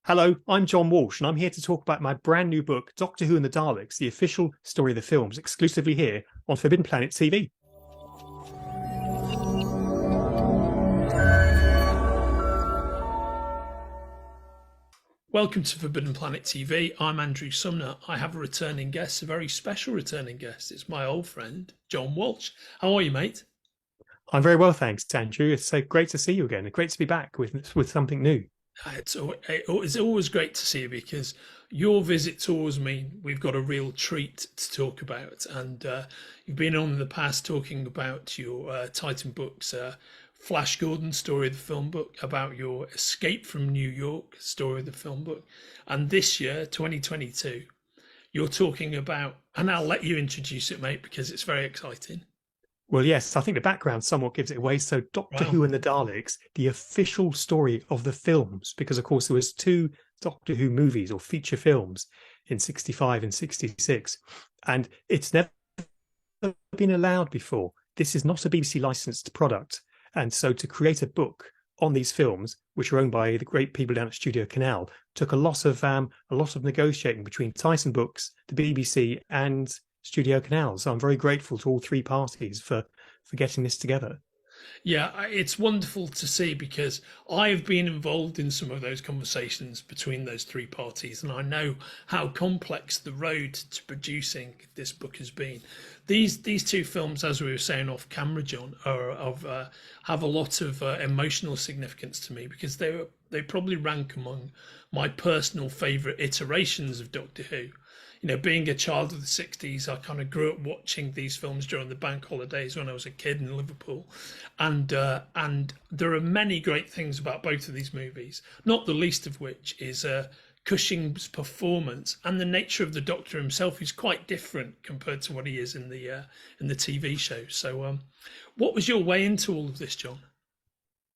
Hello, I'm John Walsh, and I'm here to talk about my brand new book, Doctor Who and the Daleks, the official story of the films, exclusively here on Forbidden Planet TV. Welcome to Forbidden Planet TV. I'm Andrew Sumner. I have a returning guest, a very special returning guest. It's my old friend, John Walsh. How are you, mate? I'm very well, thanks, Andrew. It's so great to see you again. Great to be back with something new. It's always great to see you because your visits always mean we've got a real treat to talk about. And you've been on in the past talking about your Titan books, Flash Gordon story of the film book, about your Escape from New York story of the film book. And this year, 2022, you're talking about, and I'll let you introduce it, mate, because it's very exciting. Well, yes, I think the background somewhat gives it away. So Doctor Who and the Daleks, the official story of the films, because of course there was two Doctor Who movies or feature films in 65 and 66, and it's never been allowed before. This is not a BBC licensed product. And so to create a book on these films, which are owned by the great people down at Studio Canal, took a lot of negotiating between Titan Books, the BBC, and Studio Canal. So I'm very grateful to all three parties for getting this together. Yeah, it's wonderful to see because I've been involved in some of those conversations between those three parties, and I know how complex the road to producing this book has been. These two films, as we were saying off camera, John, have a lot of emotional significance to me because they probably rank among my personal favourite iterations of Doctor Who. You know, being a child of the 60s, I kind of grew up watching these films during the bank holidays when I was a kid in Liverpool. And there are many great things about both of these movies, not the least of which is Cushing's performance and the nature of the Doctor himself, who's quite different compared to what he is in the TV show. So what was your way into all of this, John?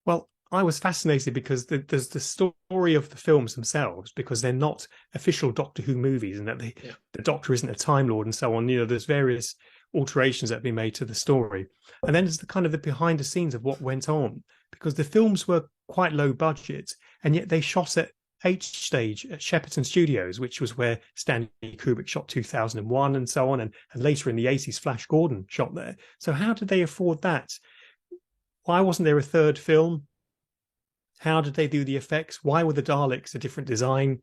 Well, I was fascinated because there's the story of the films themselves, because they're not official Doctor Who movies, and that the Doctor isn't a Time Lord and so on. You know, there's various alterations that have been made to the story. And then there's the kind of the behind the scenes of what went on, because the films were quite low budget, and yet they shot at H stage at Shepperton Studios, which was where Stanley Kubrick shot 2001 and so on. And later in the 80s, Flash Gordon shot there. So how did they afford that? Why wasn't there a third film? How did they do the effects? Why were the Daleks a different design?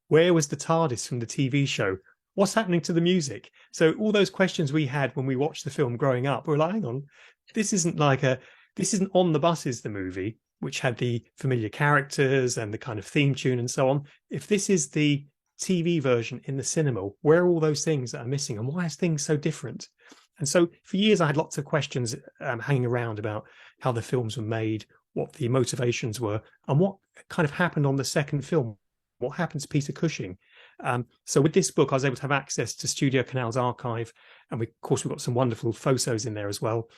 Where was the TARDIS from the TV show? What's happening to the music? So all those questions we had when we watched the film growing up, we're like, hang on, this isn't On the Buses, the movie, which had the familiar characters and the kind of theme tune and so on. If this is the TV version in the cinema, where are all those things that are missing, and why is things so different? And so for years, I had lots of questions hanging around about how the films were made, what the motivations were, and what kind of happened on the second film. What happened to Peter Cushing? So with this book, I was able to have access to Studio Canal's archive, and of course, we've got some wonderful photos in there as well,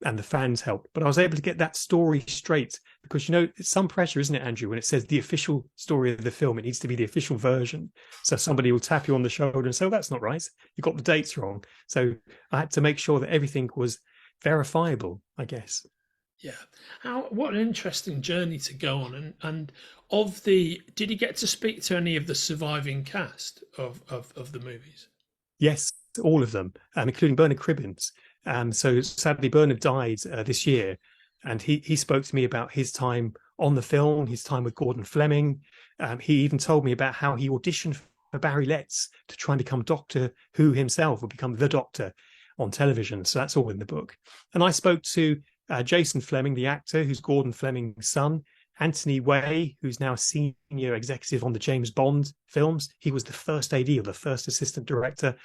and the fans helped. But I was able to get that story straight because, you know, it's some pressure, isn't it, Andrew, when it says the official story of the film, it needs to be the official version. So somebody will tap you on the shoulder and say, oh, that's not right. You got the dates wrong. So I had to make sure that everything was verifiable, I guess. Yeah. What an interesting journey to go on. And did you get to speak to any of the surviving cast of the movies? Yes, all of them, including Bernard Cribbins. So sadly, Bernard died this year, and he spoke to me about his time on the film, his time with Gordon Fleming. He even told me about how he auditioned for Barry Letts to try and become Doctor Who himself, or become the Doctor on television. So that's all in the book. And I spoke to Jason Fleming, the actor, who's Gordon Fleming's son. Anthony Way, who's now a senior executive on the James Bond films. He was the first AD, or the first assistant director.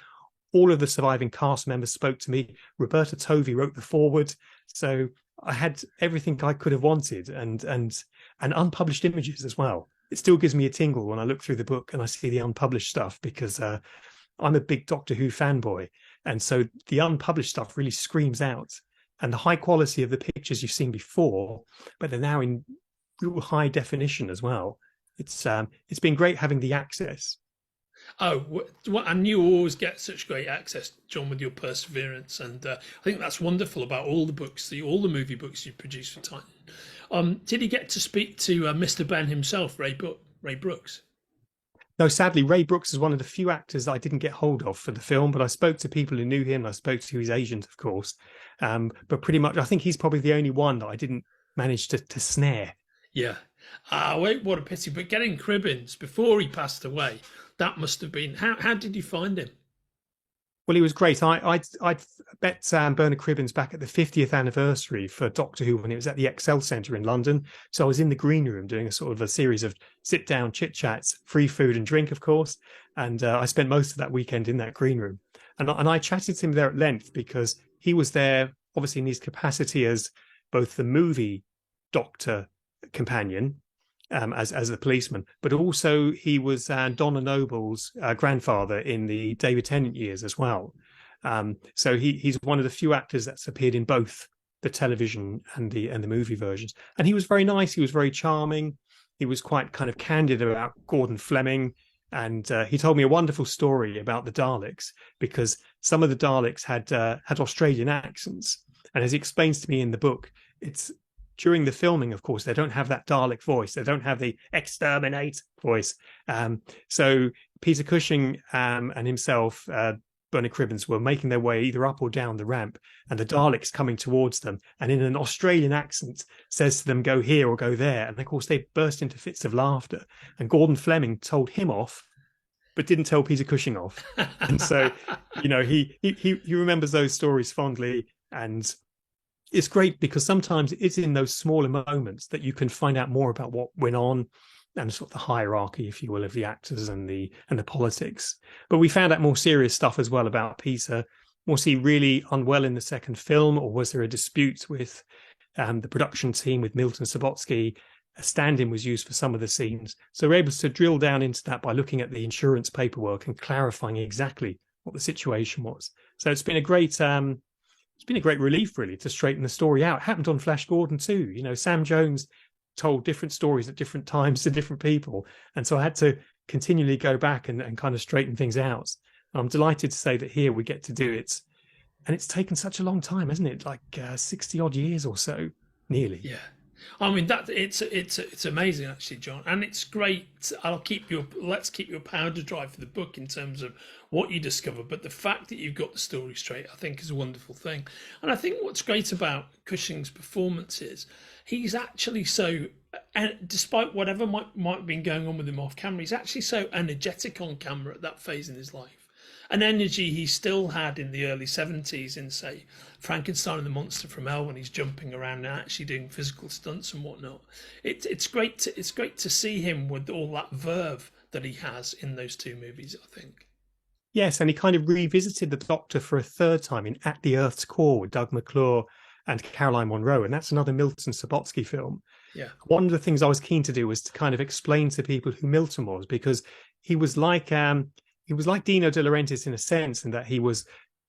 All of the surviving cast members spoke to me. Roberta Tovey wrote the foreword. So I had everything I could have wanted, and unpublished images as well. It still gives me a tingle when I look through the book and I see the unpublished stuff, because I'm a big Doctor Who fanboy. And so the unpublished stuff really screams out. And the high quality of the pictures you've seen before, but they're now in real high definition as well. It's been great having the access. Oh, and you always get such great access, John, with your perseverance, and I think that's wonderful about all the movie books you produce for Titan. Did he get to speak to Mr. Ben himself, Ray Brooks? No, sadly, Ray Brooks is one of the few actors that I didn't get hold of for the film, but I spoke to people who knew him. I spoke to his agent, of course. But pretty much, I think he's probably the only one that I didn't manage to snare. Yeah. Wait, what a pity. But getting Cribbins before he passed away, that must have been. How did you find him? Well, he was great. I met Bernard Cribbins back at the 50th anniversary for Doctor Who when it was at the Excel Centre in London. So I was in the green room doing a sort of a series of sit-down chit-chats, free food and drink, of course. And I spent most of that weekend in that green room. And I chatted to him there at length because he was there, obviously, in his capacity as both the movie Doctor companion, as the policeman, but also he was Donna Noble's grandfather in the David Tennant years as well. So he's one of the few actors that's appeared in both the television and the movie versions. And he was very nice. He was very charming. He was quite kind of candid about Gordon Fleming. And he told me a wonderful story about the Daleks, because some of the Daleks had Australian accents. And as he explains to me in the book, it's during the filming, of course, they don't have that Dalek voice. They don't have the exterminate voice. So Peter Cushing and himself, Bernard Cribbins, were making their way either up or down the ramp, and the Dalek's coming towards them, and in an Australian accent says to them, go here or go there. And of course, they burst into fits of laughter. And Gordon Fleming told him off, but didn't tell Peter Cushing off. And so, he remembers those stories fondly. And it's great because sometimes it's in those smaller moments that you can find out more about what went on and sort of the hierarchy, if you will, of the actors and the politics. But we found out more serious stuff as well about Peter. Was he really unwell in the second film, or was there a dispute with the production team, with Milton Subotsky? A stand-in was used for some of the scenes. So we're able to drill down into that by looking at the insurance paperwork and clarifying exactly what the situation was. So it's been a great relief, really, to straighten the story out. It happened on Flash Gordon too. Sam Jones told different stories at different times to different people. And so I had to continually go back and kind of straighten things out. I'm delighted to say that here we get to do it. And it's taken such a long time, hasn't it? Like 60 odd years or so, nearly. Yeah. I mean, that it's amazing, actually, John, and it's great. Let's keep your powder dry for the book in terms of what you discover. But the fact that you've got the story straight, I think, is a wonderful thing. And I think what's great about Cushing's performance is he's actually so, and despite whatever might have been going on with him off camera, he's actually so energetic on camera at that phase in his life. An energy he still had in the early 70s in, say, Frankenstein and the Monster from Hell, when he's jumping around and actually doing physical stunts and whatnot. It's great to see him with all that verve that he has in those two movies, I think. Yes, and he kind of revisited the Doctor for a third time in At the Earth's Core with Doug McClure and Caroline Munro, and that's another Milton Subotsky film. Yeah. One of the things I was keen to do was to kind of explain to people who Milton was, because he was like Dino De Laurentiis in a sense, in that he was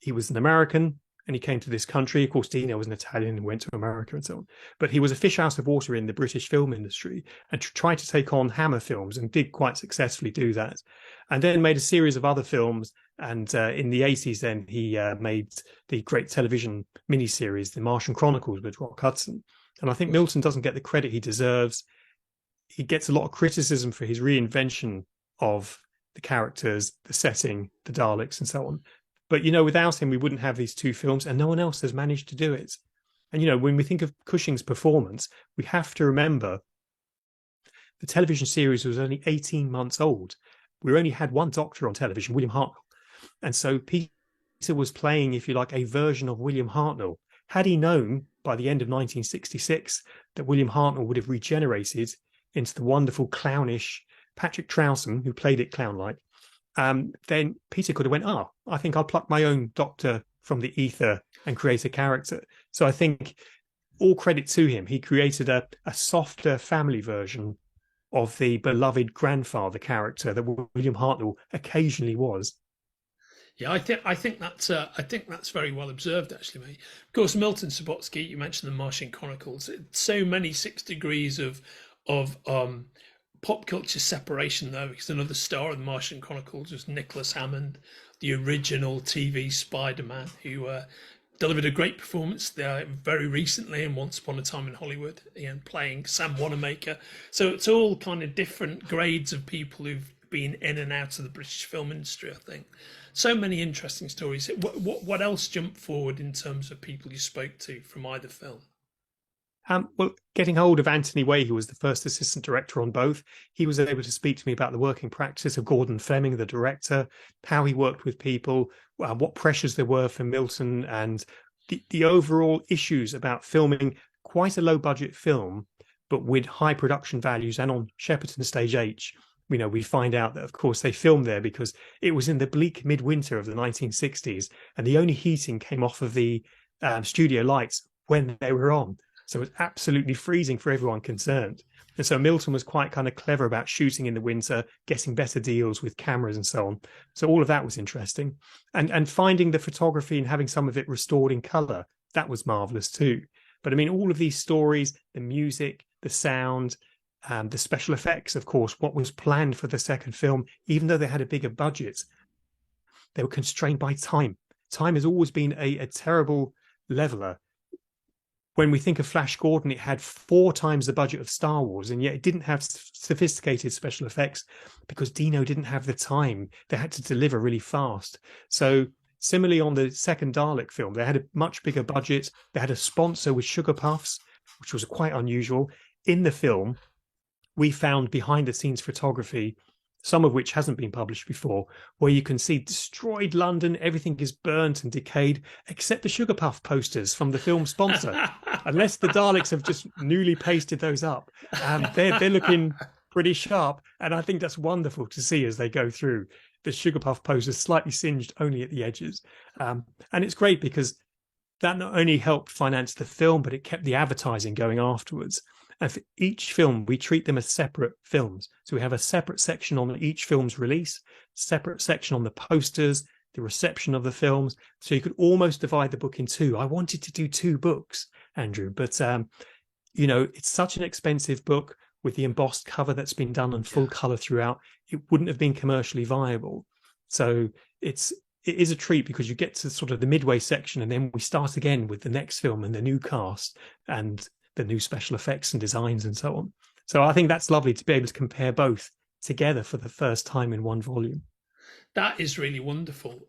an American and he came to this country. Of course, Dino was an Italian and went to America and so on. But he was a fish out of water in the British film industry and tried to take on Hammer Films and did quite successfully do that. And then made a series of other films. And in the 80s, then he made the great television miniseries, The Martian Chronicles with Rock Hudson. And I think Milton doesn't get the credit he deserves. He gets a lot of criticism for his reinvention of the characters, the setting, the Daleks, and so on. But, without him, we wouldn't have these two films, and no one else has managed to do it. And, when we think of Cushing's performance, we have to remember the television series was only 18 months old. We only had one Doctor on television, William Hartnell. And so Peter was playing, if you like, a version of William Hartnell. Had he known by the end of 1966 that William Hartnell would have regenerated into the wonderful clownish Patrick Troughton, who played it clown-like, then Peter could have went, I think I'll pluck my own Doctor from the ether and create a character. So I think all credit to him. He created a softer family version of the beloved grandfather character that William Hartnell occasionally was. Yeah, I think that's very well observed, actually, mate. Of course, Milton Subotsky, you mentioned the Martian Chronicles. So many 6 degrees of pop culture separation, though, because another star of the Martian Chronicles was Nicholas Hammond, the original TV Spider-Man, who delivered a great performance there very recently in Once Upon a Time in Hollywood, playing Sam Wanamaker. So it's all kind of different grades of people who've been in and out of the British film industry, I think. So many interesting stories. What else jumped forward in terms of people you spoke to from either film? Well, getting hold of Anthony Way, who was the first assistant director on both, he was able to speak to me about the working practice of Gordon Fleming, the director, how he worked with people, what pressures there were for Milton, and the overall issues about filming quite a low budget film, but with high production values. And on Shepperton Stage H, we find out that, of course, they filmed there because it was in the bleak midwinter of the 1960s, and the only heating came off of the studio lights when they were on. So it was absolutely freezing for everyone concerned. And so Milton was quite kind of clever about shooting in the winter, getting better deals with cameras and so on. So all of that was interesting. And finding the photography and having some of it restored in color, that was marvelous too. But I mean, all of these stories, the music, the sound, the special effects, of course, what was planned for the second film, even though they had a bigger budget, they were constrained by time. Time has always been a terrible leveler. When we think of Flash Gordon, it had 4 times the budget of Star Wars, and yet it didn't have sophisticated special effects because Dino didn't have the time. They had to deliver really fast. So similarly on the second Dalek film, they had a much bigger budget. They had a sponsor with Sugar Puffs, which was quite unusual. In the film, we found behind the scenes photography, some of which hasn't been published before, where you can see destroyed London, everything is burnt and decayed, except the Sugar Puff posters from the film sponsor. Unless the Daleks have just newly pasted those up. They're looking pretty sharp, and I think that's wonderful to see as they go through. The Sugar Puff posters slightly singed only at the edges. And it's great because that not only helped finance the film, but it kept the advertising going afterwards. And for each film, we treat them as separate films. So we have a separate section on each film's release, separate section on the posters, the reception of the films. So you could almost divide the book in 2. I wanted to do 2 books, Andrew, but, it's such an expensive book with the embossed cover that's been done in full color throughout. It wouldn't have been commercially viable. So it is a treat because you get to sort of the midway section and then we start again with the next film and the new cast and the new special effects and designs and so on. So I think that's lovely to be able to compare both together for the first time in one volume. That is really wonderful.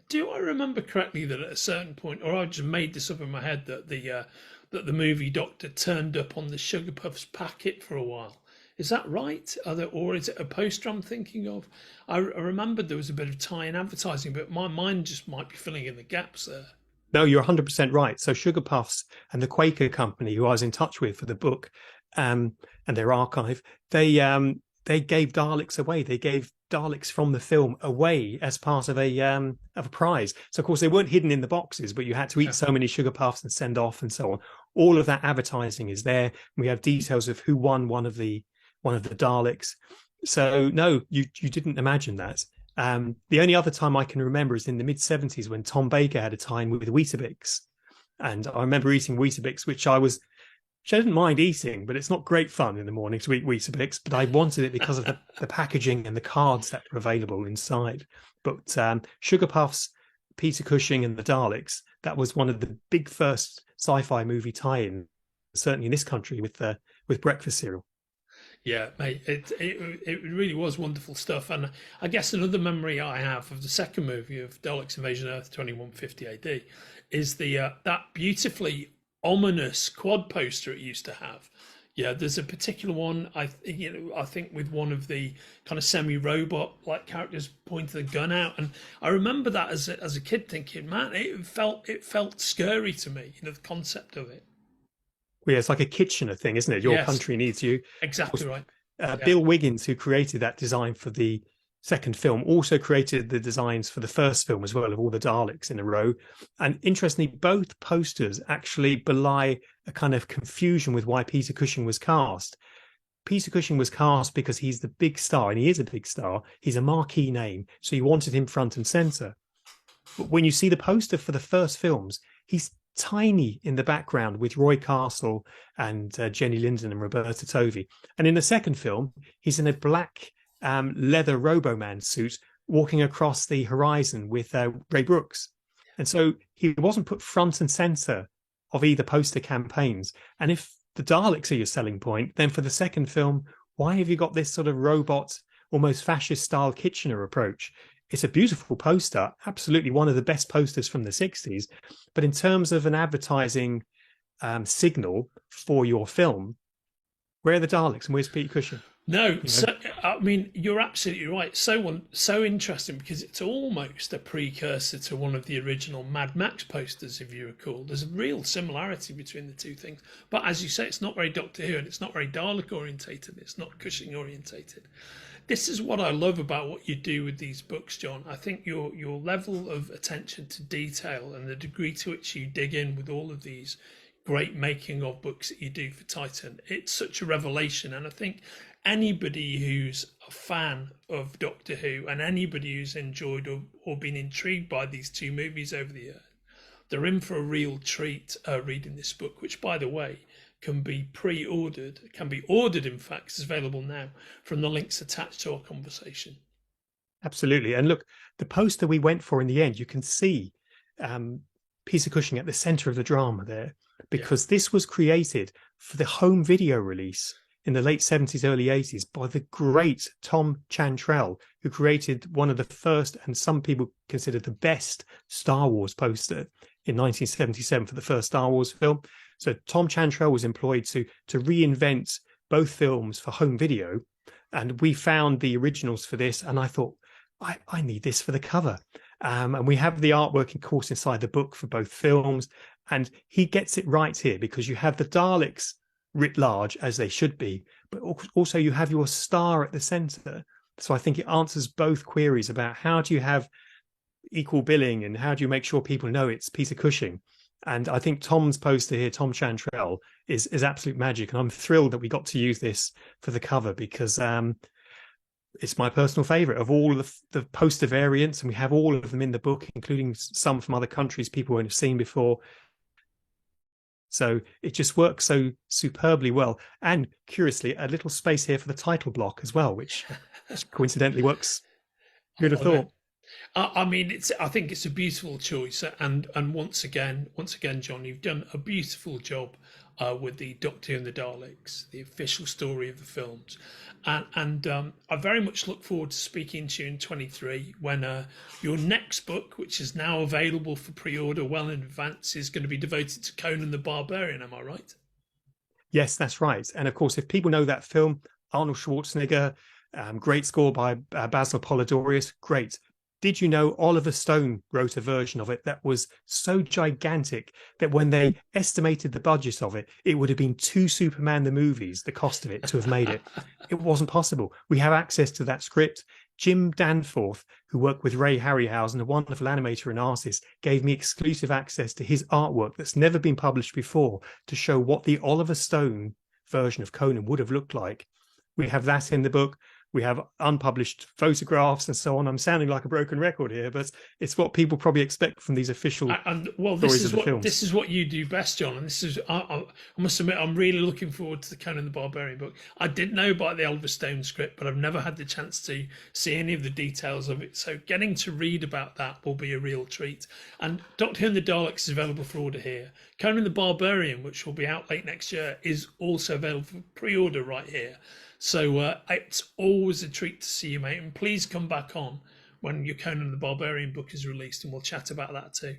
Do I remember correctly that at a certain point, or I just made this up in my head, that the movie Doctor turned up on the Sugar Puffs packet for a while? Is that right? Or is it a poster I'm thinking of? I remembered there was a bit of tie-in advertising, but my mind just might be filling in the gaps there. No, you're 100% right. So Sugar Puffs and the Quaker Company, who I was in touch with for the book, and their archive, they gave Daleks away. They gave Daleks from the film away as part of a prize. So of course they weren't hidden in the boxes, but you had to eat so many Sugar Puffs and send off and so on. All of that advertising is there. We have details of who won one of the Daleks. So no, you didn't imagine that. The only other time I can remember is in the mid-70s when Tom Baker had a time with Weetabix. And I remember eating Weetabix, which I didn't mind eating, but it's not great fun in the morning to eat Weetabix. But I wanted it because of the packaging and the cards that were available inside. But Sugar Puffs, Peter Cushing and the Daleks, that was one of the big first sci-fi movie tie-in, certainly in this country, with breakfast cereal. Yeah, mate, it really was wonderful stuff. And I guess another memory I have of the second movie of Daleks Invasion Earth 2150 AD is that beautifully ominous quad poster it used to have. Yeah, there's a particular one I think with one of the kind of semi-robot like characters pointing the gun out, and I remember that as a kid thinking, man, it felt scary to me. The concept of it. Well, yeah, it's like a Kitchener thing, isn't it? Your country needs you. Exactly right. Bill Wiggins, who created that design for the second film, also created the designs for the first film as well, of all the Daleks in a row. And interestingly, both posters actually belie a kind of confusion with why Peter Cushing was cast. Peter Cushing was cast because he's the big star, and he is a big star. He's a marquee name, so you wanted him front and centre. But when you see the poster for the first films, he's tiny in the background with Roy Castle and Jenny Linden and Roberta Tovey. And in the second film, he's in a black leather Roboman suit walking across the horizon with Ray Brooks. And so he wasn't put front and centre of either poster campaigns. And if the Daleks are your selling point, then for the second film, why have you got this sort of robot almost fascist style Kitchener approach. It's a beautiful poster, absolutely one of the best posters from the 60s. But in terms of an advertising signal for your film, where are the Daleks and where's Peter Cushing? No, so I mean you're absolutely right. So interesting because it's almost a precursor to one of the original Mad Max posters, if you recall. There's a real similarity between the two things. But as you say, it's not very Doctor Who and it's not very Dalek orientated. It's not Cushing orientated. This is what I love about what you do with these books, John. I think your level of attention to detail and the degree to which you dig in with all of these great making of books that you do for Titan, it's such a revelation. And I think anybody who's a fan of Doctor Who and anybody who's enjoyed or been intrigued by these two movies over the years, they're in for a real treat reading this book, which, by the way, can be pre-ordered, can be ordered, in fact, it's available now from the links attached to our conversation. Absolutely. And look, the poster we went for in the end, you can see Peter Cushing at the center of the drama there, because this was created for the home video release in the late 70s, early 80s by the great Tom Chantrell, who created one of the first, and some people consider the best, Star Wars poster in 1977 for the first Star Wars film. So Tom Chantrell was employed to reinvent both films for home video. And we found the originals for this. And I thought, I need this for the cover. And we have the artwork, of course, inside the book for both films. And he gets it right here because you have the Daleks writ large, as they should be, but also you have your star at the center. So I think it answers both queries about how do you have equal billing and how do you make sure people know it's Peter Cushing. And I think Tom's poster here, Tom Chantrell, is absolute magic. And I'm thrilled that we got to use this for the cover because it's my personal favorite of all of the poster variants. And we have all of them in the book, including some from other countries people won't have seen before. So it just works so superbly well. And curiously, a little space here for the title block as well, which coincidentally works. Who'd have thought? I mean, I think it's a beautiful choice, and once again, John, you've done a beautiful job with the Doctor Who and the Daleks, the official story of the films, and I very much look forward to speaking to you in 23 when your next book, which is now available for pre-order well in advance, is going to be devoted to Conan the Barbarian. Am I right? Yes, that's right. And of course, if people know that film, Arnold Schwarzenegger, great score by Basil Polidorius, great. Did you know Oliver Stone wrote a version of it that was so gigantic that when they estimated the budget of it, it would have been 2 Superman the movies, the cost of it, to have made it. It wasn't possible. We have access to that script. Jim Danforth, who worked with Ray Harryhausen, a wonderful animator and artist, gave me exclusive access to his artwork that's never been published before to show what the Oliver Stone version of Conan would have looked like. We have that in the book. We have unpublished photographs and so on. I'm sounding like a broken record here, but it's what people probably expect from these official stories of the films. This is what you do best, John. And this is, I must admit, I'm really looking forward to the Conan the Barbarian book. I did know about the Oliver Stone script, but I've never had the chance to see any of the details of it. So getting to read about that will be a real treat. And Doctor Who and the Daleks is available for order here. Conan the Barbarian, which will be out late next year, is also available for pre-order right here. So it's always a treat to see you, mate. And please come back on when your Conan the Barbarian book is released and we'll chat about that too.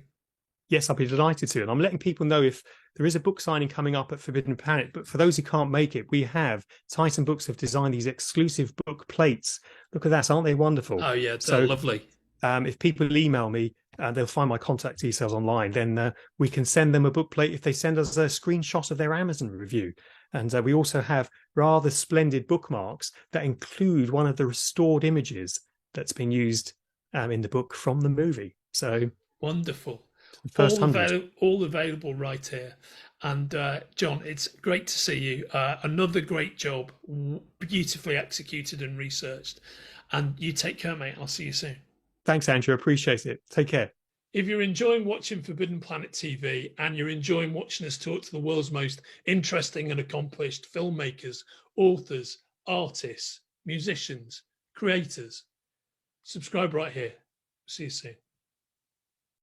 Yes, I'll be delighted to. And I'm letting people know if there is a book signing coming up at Forbidden Planet. But for those who can't make it, we have Titan Books have designed these exclusive book plates. Look at that. Aren't they wonderful? Oh, yeah. They're lovely. If people email me, they'll find my contact details online. Then we can send them a book plate if they send us a screenshot of their Amazon review. And we also have rather splendid bookmarks that include one of the restored images that's been used in the book from the movie. So wonderful. First all available right here. And John, it's great to see you. Another great job, beautifully executed and researched. And you take care, mate. I'll see you soon. Thanks, Andrew. Appreciate it. Take care. If you're enjoying watching Forbidden Planet TV and you're enjoying watching us talk to the world's most interesting and accomplished filmmakers, authors, artists, musicians, creators, subscribe right here. See you soon.